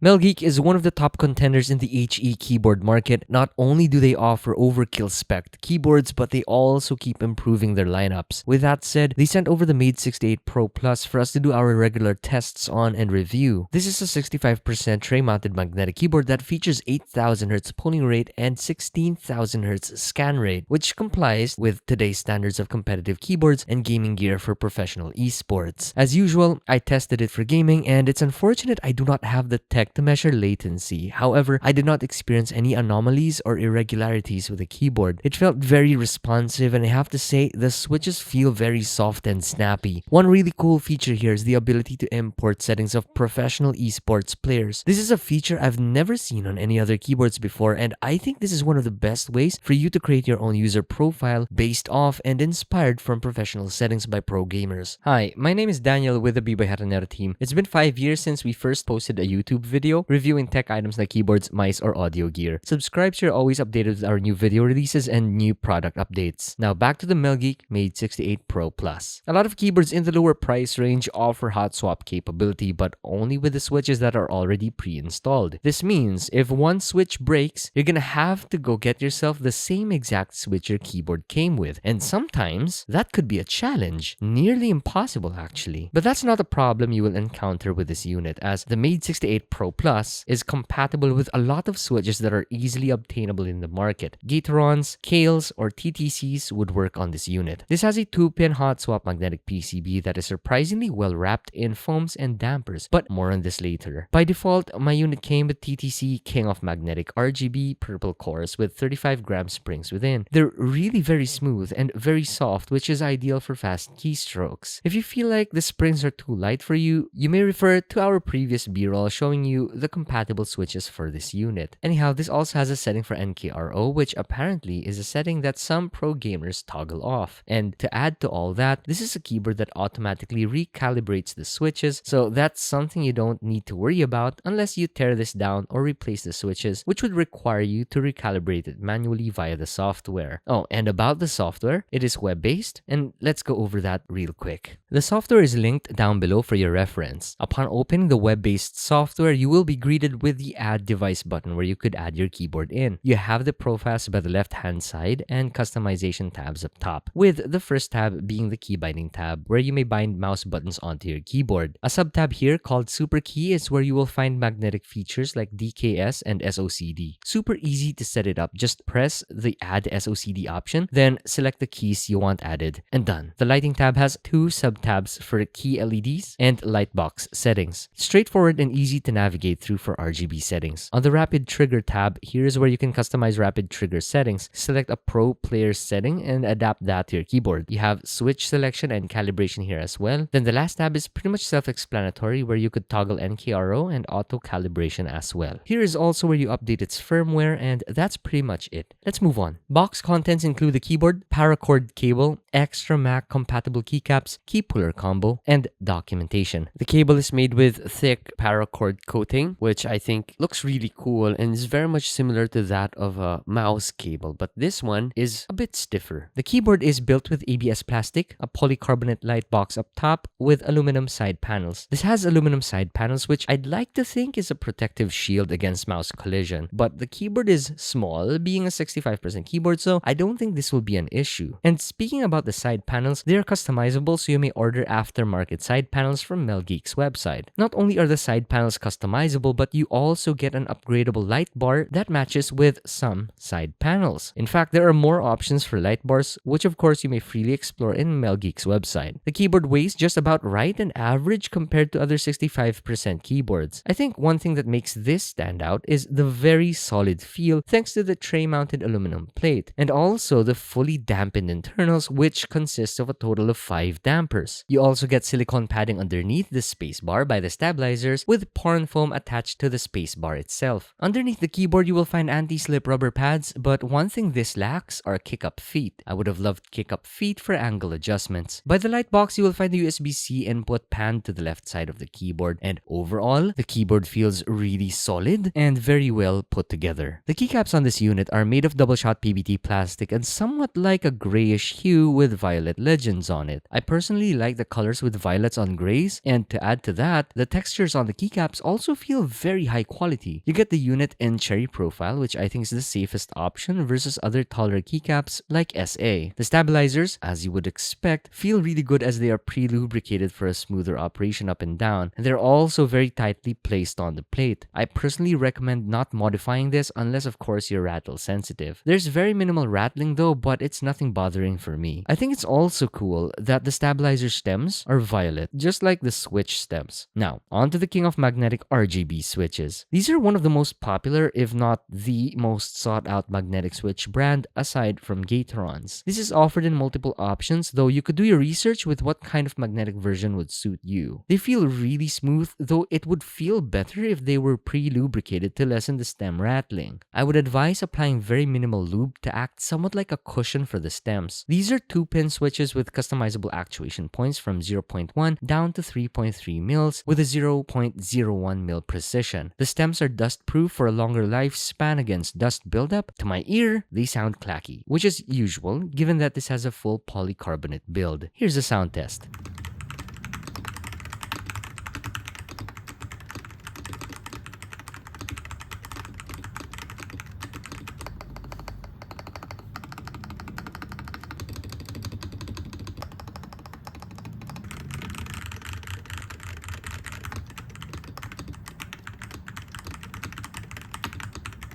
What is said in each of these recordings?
Melgeek is one of the top contenders in the HE keyboard market. Not only do they offer overkill spec keyboards, but they also keep improving their lineups. With that said, they sent over the Made68 Pro Plus for us to do our regular tests on and review. This is a 65% tray-mounted magnetic keyboard that features 8000Hz polling rate and 16000Hz scan rate, which complies with today's standards of competitive keyboards and gaming gear for professional esports. As usual, I tested it for gaming, and it's unfortunate I do not have the tech to measure latency. However, I did not experience any anomalies or irregularities with the keyboard. It felt very responsive, and I have to say, the switches feel very soft and snappy. One really cool feature here is the ability to import settings of professional esports players. This is a feature I've never seen on any other keyboards before, and I think this is one of the best ways for you to create your own user profile based off and inspired from professional settings by pro gamers. Hi, my name is Daniel with the Biboyharanero team. It's been 5 years since we first posted a YouTube video reviewing tech items like keyboards, mice, or audio gear. Subscribe so you're always updated with our new video releases and new product updates. Now back to the Melgeek Made68 Pro Plus. A lot of keyboards in the lower price range offer hot swap capability, but only with the switches that are already pre-installed. This means if one switch breaks, you're gonna have to go get yourself the same exact switch your keyboard came with. And sometimes that could be a challenge. Nearly impossible actually. But that's not a problem you will encounter with this unit, as the Made68 Pro Plus is compatible with a lot of switches that are easily obtainable in the market. Gatorons, Kales, or TTCs would work on this unit. This has a 2-pin hot swap magnetic PCB that is surprisingly well wrapped in foams and dampers, but more on this later. By default, my unit came with TTC King of Magnetic RGB purple cores with 35-gram springs within. They're really very smooth and very soft, which is ideal for fast keystrokes. If you feel like the springs are too light for you, you may refer to our previous B-roll showing you the compatible switches for this unit. Anyhow, this also has a setting for NKRO, which apparently is a setting that some pro gamers toggle off. And to add to all that, this is a keyboard that automatically recalibrates the switches, so that's something you don't need to worry about unless you tear this down or replace the switches, which would require you to recalibrate it manually via the software. Oh, and about the software, it is web-based, and let's go over that real quick. The software is linked down below for your reference. Upon opening the web-based software, you will be greeted with the Add Device button where you could add your keyboard in. You have the profiles by the left-hand side and customization tabs up top, with the first tab being the key binding tab where you may bind mouse buttons onto your keyboard. A sub-tab here called Super Key is where you will find magnetic features like DKS and SOCD. Super easy to set it up. Just press the Add SOCD option, then select the keys you want added, and done. The lighting tab has 2 sub-tabs for key LEDs and lightbox settings. Straightforward and easy to navigate through for RGB settings. On the Rapid Trigger tab, here is where you can customize rapid trigger settings. Select a pro player setting and adapt that to your keyboard. You have switch selection and calibration here as well. Then the last tab is pretty much self-explanatory, where you could toggle NKRO and auto calibration as well. Here is also where you update its firmware, and that's pretty much it. Let's move on. Box contents include the keyboard, paracord cable, extra Mac compatible keycaps, key puller combo, and documentation. The cable is made with thick paracord coating, which I think looks really cool and is very much similar to that of a mouse cable, but this one is a bit stiffer. The keyboard is built with ABS plastic, a polycarbonate light box up top with aluminum side panels. This has aluminum side panels, which I'd like to think is a protective shield against mouse collision, but the keyboard is small, being a 65% keyboard, so I don't think this will be an issue. And speaking about the side panels, they are customizable, so you may order aftermarket side panels from Melgeek's website. Not only are the side panels customizable, but you also get an upgradable light bar that matches with some side panels. In fact, there are more options for light bars, which of course you may freely explore in Melgeek's website. The keyboard weighs just about right and average compared to other 65% keyboards. I think one thing that makes this stand out is the very solid feel thanks to the tray-mounted aluminum plate, and also the fully dampened internals, which consists of a total of 5 dampers. You also get silicone padding underneath the spacebar by the stabilizers, with porn foam attached to the spacebar itself. Underneath the keyboard, you will find anti-slip rubber pads, but one thing this lacks are kick-up feet. I would have loved kick-up feet for angle adjustments. By the light box, you will find the USB-C input panned to the left side of the keyboard, and overall, the keyboard feels really solid and very well put together. The keycaps on this unit are made of double-shot PBT plastic and somewhat like a grayish hue with violet legends on it. I personally like the colors with violets on grays, and to add to that, the textures on the keycaps also feel very high quality. You get the unit in cherry profile, which I think is the safest option versus other taller keycaps like SA. The stabilizers, as you would expect, feel really good as they are pre-lubricated for a smoother operation up and down, and they're also very tightly placed on the plate. I personally recommend not modifying this unless of course you're rattle sensitive. There's very minimal rattling though, but it's nothing bothering for me. I think it's also cool that the stabilizer stems are violet, just like the switch stems. Now, on to the king of magnetic RGB switches. These are one of the most popular, if not the most sought out magnetic switch brand aside from Gatorons. This is offered in multiple options, though you could do your research with what kind of magnetic version would suit you. They feel really smooth, though it would feel better if they were pre-lubricated to lessen the stem rattling. I would advise applying very minimal lube to act somewhat like a cushion for the stems. These are 2-pin switches with customizable actuation points from 0.1 down to 3.3 mils with a 0.01 mil precision. The stems are dust-proof for a longer lifespan against dust buildup. To my ear, they sound clacky, which is usual given that this has a full polycarbonate build. Here's a sound test.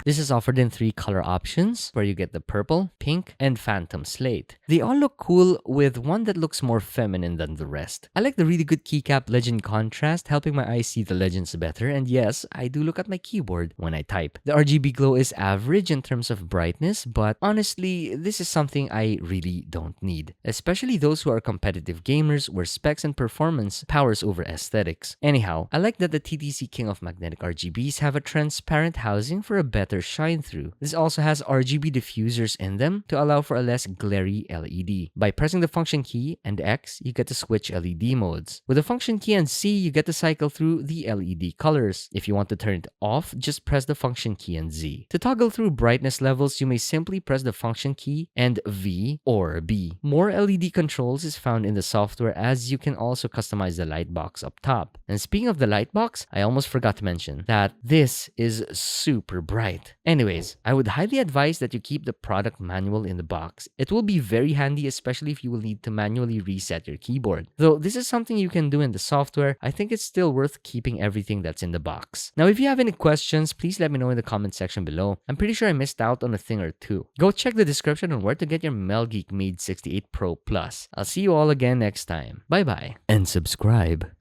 This is offered in 3 color options, where you get the purple, pink, and phantom slate. They all look cool, with one that looks more feminine than the rest. I like the really good keycap legend contrast, helping my eyes see the legends better, and yes, I do look at my keyboard when I type. The RGB glow is average in terms of brightness, but honestly, this is something I really don't need, especially those who are competitive gamers where specs and performance powers over aesthetics. Anyhow, I like that the TTC King of Magnetic RGBs have a transparent housing for a better shine through. This also has RGB diffusers in them to allow for a less glary LED. By pressing the function key and X, you get to switch LED modes. With the function key and C, you get to cycle through the LED colors. If you want to turn it off, just press the function key and Z. To toggle through brightness levels, you may simply press the function key and V or B. More LED controls is found in the software, as you can also customize the light box up top. And speaking of the light box, I almost forgot to mention that this is super bright. Anyways, I would highly advise that you keep the product manual in the box. It will be very handy, especially if you will need to manually reset your keyboard. Though this is something you can do in the software, I think it's still worth keeping everything that's in the box. Now, if you have any questions, please let me know in the comment section below. I'm pretty sure I missed out on a thing or two. Go check the description on where to get your Melgeek Made 68 Pro Plus. I'll see you all again next time. Bye bye and subscribe.